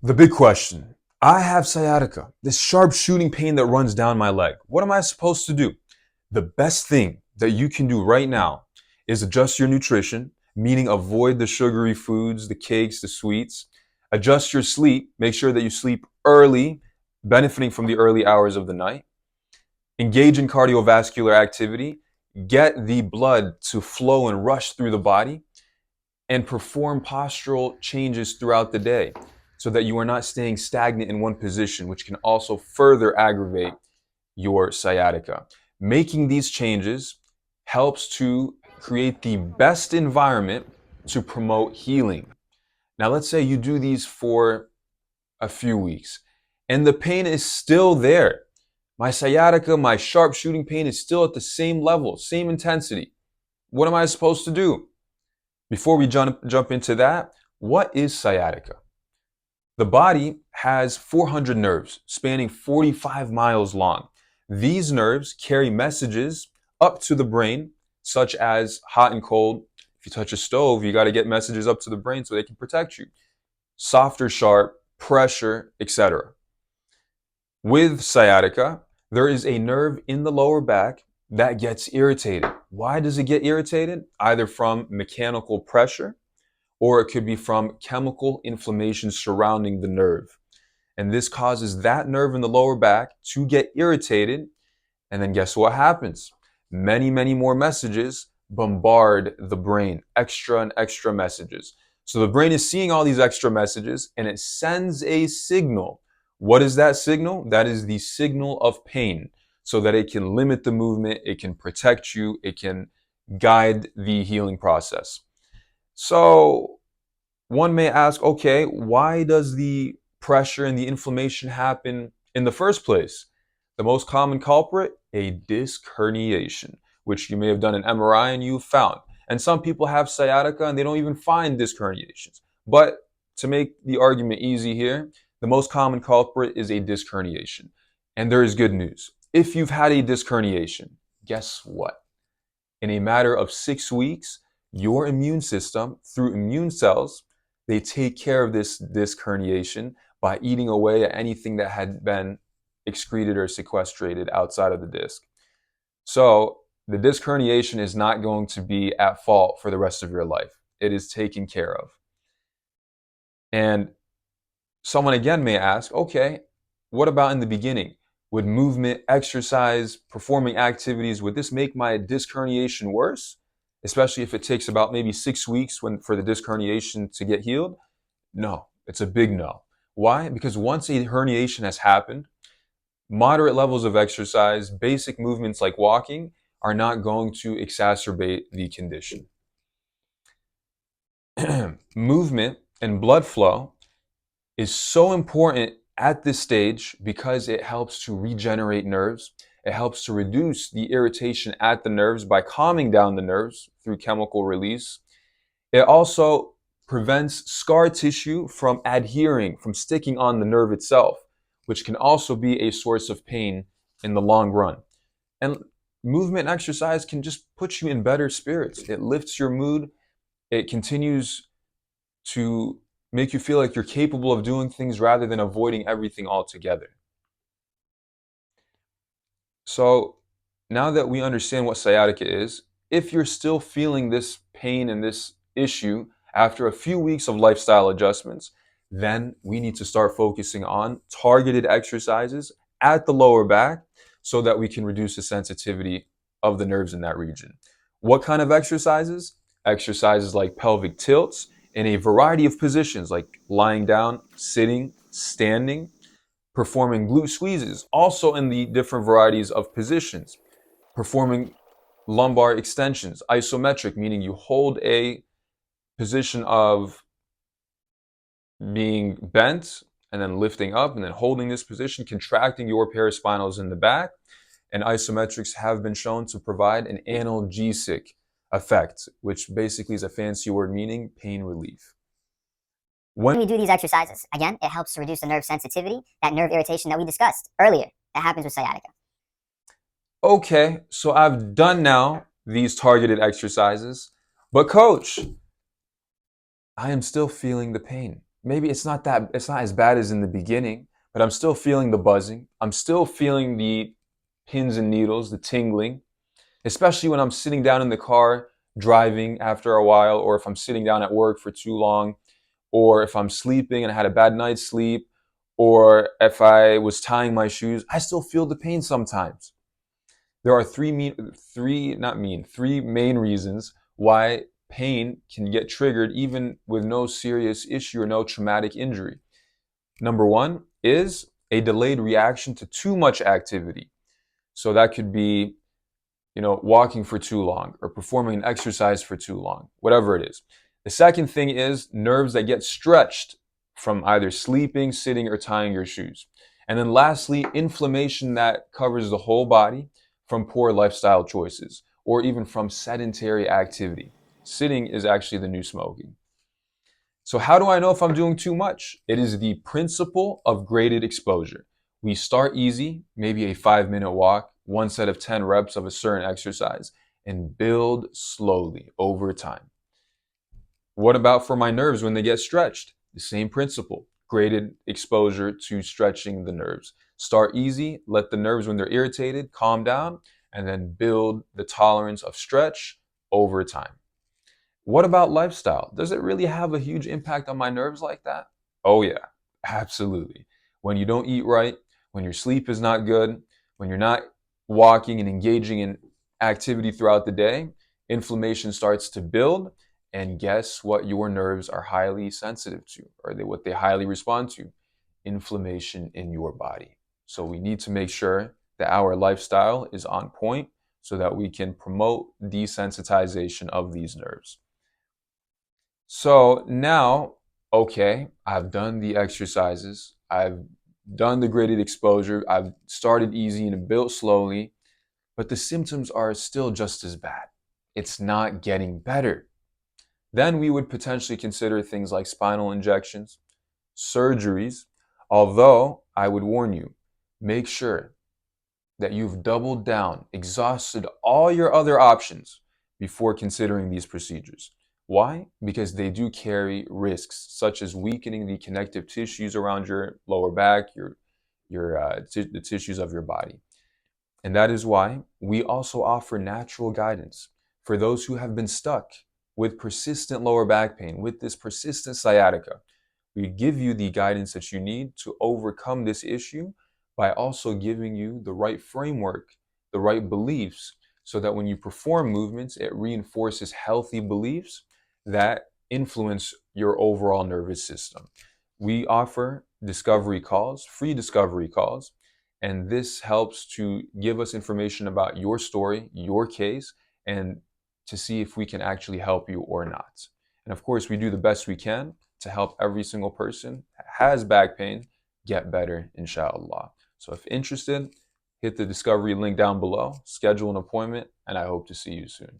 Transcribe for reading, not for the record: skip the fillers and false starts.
The big question. I have sciatica, this sharp shooting pain that runs down my leg. What am I supposed to do? The best thing that you can do right now is adjust your nutrition, meaning avoid the sugary foods, the cakes, the sweets. Adjust your sleep. Make sure that you sleep early, benefiting from the early hours of the night. Engage in cardiovascular activity. Get the blood to flow and rush through the body, and perform postural changes throughout the day so that you are not staying stagnant in one position, which can also further aggravate your sciatica. Making these changes helps to create the best environment to promote healing. Now, let's say you do these for a few weeks and the pain is still there. My sciatica, my sharp shooting pain is still at the same level, same intensity. What am I supposed to do? Before we jump into that, what is sciatica? The body has 400 nerves spanning 45 miles long. These nerves carry messages up to the brain, such as hot and cold. If you touch a stove, you got to get messages up to the brain so they can protect you. Soft or sharp, pressure, etc. With sciatica, there is a nerve in the lower back that gets irritated. Why does it get irritated? Either from mechanical pressure, or it could be from chemical inflammation surrounding the nerve. And this causes that nerve in the lower back to get irritated. And then guess what happens? Many more messages bombard the brain, extra and extra messages. So the brain is seeing all these extra messages and it sends a signal. What is that signal? That is the signal of pain, so that it can limit the movement, it can protect you, it can guide the healing process. So one may ask, okay, why does the pressure and the inflammation happen in the first place? The most common culprit, a disc herniation, which you may have done an MRI and you've found. And some people have sciatica and they don't even find disc herniations. But to make the argument easy here, the most common culprit is a disc herniation. And there is good news. If you've had a disc herniation, guess what? In a matter of 6 weeks, your immune system, through immune cells, they take care of this disc herniation by eating away at anything that had been excreted or sequestrated outside of the disc. So the disc herniation is not going to be at fault for the rest of your life. It is taken care of. And someone again may ask, okay, what about in the beginning? Would movement, exercise, performing activities, would this make my disc herniation worse? Especially if it takes about maybe 6 weeks for the disc herniation to get healed? No, it's a big no. Why? Because once a herniation has happened, moderate levels of exercise, basic movements like walking, are not going to exacerbate the condition. Movement and blood flow is so important at this stage because it helps to regenerate nerves. It helps to reduce the irritation at the nerves by calming down the nerves through chemical release. It also prevents scar tissue from adhering, from sticking on the nerve itself, which can also be a source of pain in the long run. And movement and exercise can just put you in better spirits. It lifts your mood. It continues to make you feel like you're capable of doing things rather than avoiding everything altogether. So now that we understand what sciatica is, if you're still feeling this pain and this issue after a few weeks of lifestyle adjustments, then we need to start focusing on targeted exercises at the lower back so that we can reduce the sensitivity of the nerves in that region. What kind of exercises? Exercises like pelvic tilts in a variety of positions like lying down, sitting, standing, performing glute squeezes, also in the different varieties of positions, performing lumbar extensions, isometric, meaning you hold a position of being bent and then lifting up and then holding this position, contracting your paraspinals in the back. And isometrics have been shown to provide an analgesic effect, which basically is a fancy word meaning pain relief. When we do these exercises, again, it helps to reduce the nerve sensitivity, that nerve irritation that we discussed earlier that happens with sciatica. Okay, so I've done now these targeted exercises, but coach, I am still feeling the pain. maybe it's not as bad as in the beginning, but I'm still feeling the buzzing. I'm still feeling the pins and needles, the tingling, especially when I'm sitting down in the car driving after a while, or if I'm sitting down at work for too long, or if I'm sleeping and I had a bad night's sleep, or if I was tying my shoes, I still feel the pain sometimes. There are three main reasons why pain can get triggered even with no serious issue or no traumatic injury. Number one is a delayed reaction to too much activity. So that could be, walking for too long or performing an exercise for too long, whatever it is. The second thing is nerves that get stretched from either sleeping, sitting, or tying your shoes. And then lastly, inflammation that covers the whole body from poor lifestyle choices or even from sedentary activity. Sitting is actually the new smoking. So how do I know if I'm doing too much? It is the principle of graded exposure. We start easy, maybe a 5-minute walk, one set of 10 reps of a certain exercise, and build slowly over time. What about for my nerves when they get stretched? The same principle, graded exposure to stretching the nerves. Start easy, let the nerves, when they're irritated, calm down, and then build the tolerance of stretch over time. What about lifestyle? Does it really have a huge impact on my nerves like that? Oh, yeah, absolutely. When you don't eat right, when your sleep is not good, when you're not walking and engaging in activity throughout the day, inflammation starts to build. And guess what your nerves are highly sensitive to, or what they highly respond to? Inflammation in your body. So we need to make sure that our lifestyle is on point so that we can promote desensitization of these nerves. So now, okay, I've done the exercises, I've done the graded exposure, I've started easy and built slowly, but the symptoms are still just as bad. It's not getting better. Then we would potentially consider things like spinal injections, surgeries, although I would warn you, make sure that you've doubled down, exhausted all your other options before considering these procedures. Why? Because they do carry risks, such as weakening the connective tissues around your lower back, the tissues of your body. And that is why we also offer natural guidance for those who have been stuck with persistent lower back pain, with this persistent sciatica. We give you the guidance that you need to overcome this issue by also giving you the right framework, the right beliefs, so that when you perform movements, it reinforces healthy beliefs that influence your overall nervous system. We offer discovery calls, free discovery calls, and this helps to give us information about your story, your case, and to see if we can actually help you or not. And of course, we do the best we can to help every single person that has back pain get better, inshallah. So if interested, hit the discovery link down below, schedule an appointment, and I hope to see you soon.